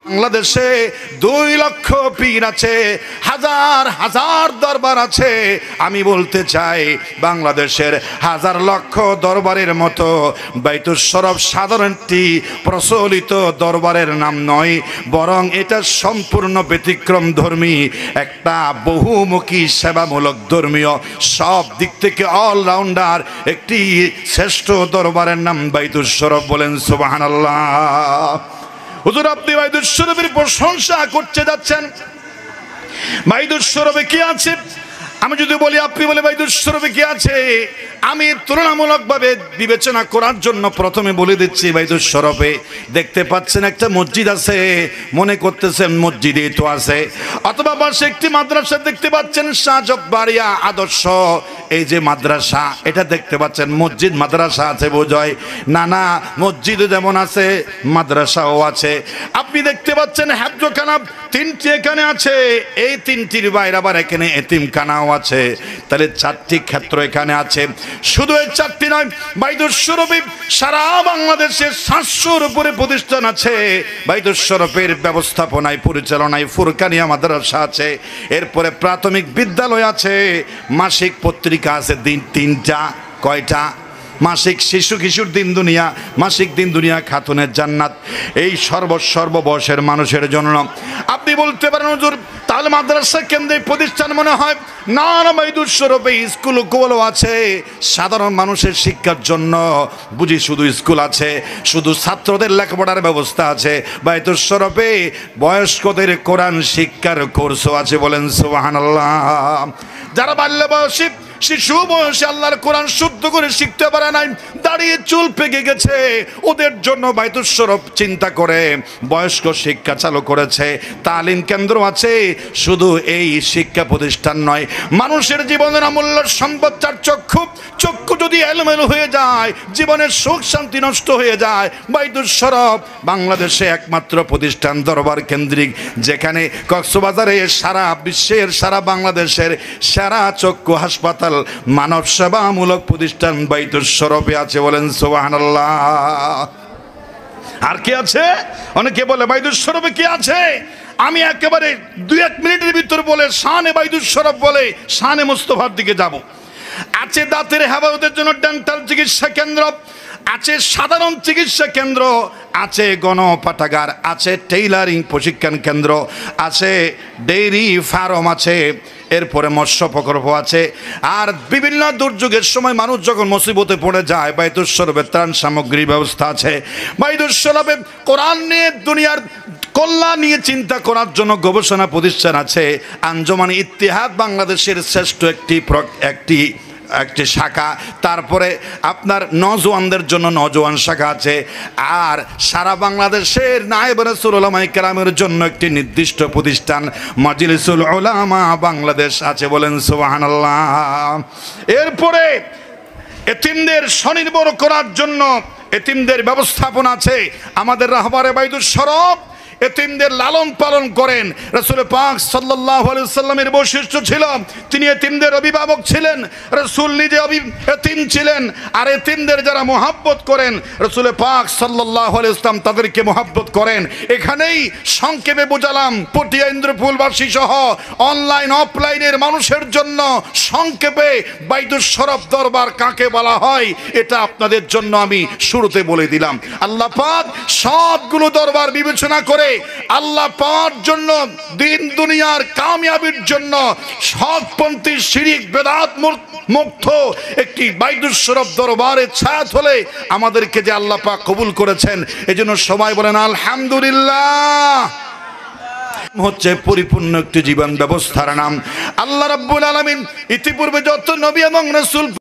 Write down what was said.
বাংলাদেশে 2 লক্ষ পীর আছে, হাজার হাজার দরবার আছে। আমি বলতে চাই বাংলাদেশের হাজার লক্ষ দরবারের মতো বাইতুল শরফ সাধারণটি প্রচলিত দরবারের নাম নয়, বরং এটা সম্পূর্ণ ব্যতিক্রম ধর্মী একটা বহুমুখী সেবামূলক ধর্মীয় সব দিক থেকে অলরাউন্ডার একটি শ্রেষ্ঠ দরবারের নাম বাইতুল শরফ। বলেন সুবহানাল্লাহ। হুজুর আপনি বাইতুল শরফের প্রশংসা করতে যাচ্ছেন, বাইতুল শরফে কি আছে? আমি যদি বলি, আপনি বলে বাইতুল শরফে কি আছে, আমি তুলনামূলকভাবে বিবেচনা করার জন্য প্রথমে বলে দিচ্ছি বাইতুল শরফে দেখতে পাচ্ছেন একটা মসজিদ আছে, মনে করতেছেন মসজিদই তো আছে, অথবা পাশে একটি মাদ্রাসা দেখতে পাচ্ছেন শাহজাদবাড়িয়া আদর্শ, এই যে মাদ্রাসা এটা দেখতে পাচ্ছেন মসজিদ মাদ্রাসা আছে বোঝায় না। না, মসজিদও যেমন আছে মাদ্রাসাও আছে। আপনি দেখতে পাচ্ছেন হেফজখানা 3টি এখানে আছে, এই 3টির বাইরে আবার এখানে এতিমখানাও আছে, তাহলে 4টি ক্ষেত্র এখানে আছে। শুধু এই 4টি নয়, বাইতুল শরফে সারা বাংলাদেশে 700-র উপরে প্রতিষ্ঠান আছে। বাইতুল শরফের ব্যবস্থাপনায় পরিচালনায় ফুরকানিয়া মাদ্রাসা আছে, এরপরে প্রাথমিক বিদ্যালয় আছে, মাসিক পত্রিকা আছে 3টা। কয়টা? মাসিক শিশু কিশোর দিন দুনিয়া, মাসিক দিন দুনিয়া, খাতুনের জান্নাত, এই সর্ব বয়সের মানুষের জন্য। আপনি বলতে পারেন হুজুর তাহলে মাদ্রাসা কেন্দ্রিক প্রতিষ্ঠান মনে হয়? না, বাইতুল শরফে স্কুলগুলো আছে সাধারণ মানুষের শিক্ষার জন্য। বুঝি শুধু স্কুল আছে, শুধু ছাত্রদের লেখাপড়ার ব্যবস্থা আছে? বাইতুল শরফে বয়স্কদের কোরআন শিক্ষার কোর্সও আছে। বলেন সুবহানাল্লাহ। যারা বাল্য বয়সী শিশু বয়সে আল্লাহর কোরআন শুদ্ধ করে শিখতে পারে নাই, দাঁড়িয়ে চুল পেকে গেছে, ওদের জন্য বাইতুল শরফ চিন্তা করে বয়স্ক শিক্ষা চালু করেছে। তালিম কেন্দ্র আছে। শুধু এই শিক্ষা প্রতিষ্ঠান নয়, মানুষের জীবনের অমূল্য সম্পদ চার চক্ষু। চক্ষু যদি এলোমেলো হয়ে যায়, জীবনের সুখ শান্তি নষ্ট হয়ে যায়। বাইতুল শরফ বাংলাদেশে একমাত্র প্রতিষ্ঠান দরবার কেন্দ্রিক, যেখানে কক্সবাজারে সারা বিশ্বের সারা বাংলাদেশের সেরা চক্ষু হাসপাতাল মানব সেবামূলক প্রতিষ্ঠান বাইতুল শরফে আছে। বলেন সুবহানাল্লাহ। আর কি আছে? অনেকে বলে বাইতুল শরফে কি আছে, আমি একেবারে 2-1 মিনিটের ভিতর বলে শানে বাইতুল শরফ বলে শানে মুস্তাফার দিকে যাব। আছে দাঁতের হেফাজতের জন্য ডেন্টাল চিকিৎসা কেন্দ্র, আছে সাধারণ চিকিৎসা কেন্দ্র, আছে গণপাঠাগার, আছে টেইলারিং প্রশিক্ষণ কেন্দ্র, আছে ডেইরি ফার্ম আছে, এরপরে মৎস্য প্রকল্প আছে। আর বিভিন্ন দুর্যোগের সময় মানুষ যখন মুসিবতে পড়ে যায়, বাইতুল শরফে ত্রাণ সামগ্রীর ব্যবস্থা আছে। বাইতুল শরফে কোরআন নিয়ে দুনিয়ার কল্যাণ নিয়ে চিন্তা করার জন্য গবেষণা প্রতিষ্ঠান আছে। আঞ্জুমান ইত্তেহাদ বাংলাদেশের শ্রেষ্ঠ একটি শাখা। তারপরে আপনার নওজোয়ানদের জন্য নওজোয়ান শাখা আছে। আর সারা বাংলাদেশের নায়েব রাসূল উলামায়ে কেরামের জন্য একটি নির্দিষ্ট প্রতিষ্ঠান মাজলিসুল উলামা বাংলাদেশ আছে। বলেন সুবহানাল্লাহ। এরপরে এতিমদের স্বনির্ভর করার জন্য এতিমদের ব্যবস্থাপনা আছে। আমাদের রাহবারে বাইতুল শরফ এতিমদের লালন পালন করেন। রাসূল পাক সাল্লাল্লাহু আলাইহি ওয়াসাল্লামের বৈশিষ্ট্য ছিল তিনি এতিমদের অভিভাবক ছিলেন। রাসূল নিজে এতিম ছিলেন। আর এতিমদের যারা মহব্বত করেন, রাসূল পাক সাল্লাল্লাহু আলাইহি ওয়াসাল্লাম তাদেরকে মহব্বত করেন। এখানেই সংক্ষেপে বোঝালাম পটিয়া ইন্দ্রপুরবাসী সহ অনলাইন অফলাইনের মানুষের জন্য সংক্ষেপে বাইতুল শরফ দরবার কাকে বলা হয় এটা আপনাদের জন্য আমি শুরুতে বলে দিলাম। আল্লাহ পাক সবগুলো দরবার বিবেচনা করে আল্লাহ পাওয়ার জন্য, দিন দুনিয়ার কামিয়াবির জন্য হকপন্থী শিরিক বেদাত মুক্ত একটি বাইতুল শরফ দরবারের ছায়াত হলে আমাদেরকে যে আল্লাহ পাক কবুল করেছেন, এজন্য সবাই বলেন আলহামদুলিল্লাহ। হচ্ছে পরিপূর্ণ একটি জীবন ব্যবস্থার নাম। আল্লাহ রাব্বুল আলামিন ইতিপূর্বে যত নবী এবং রাসূল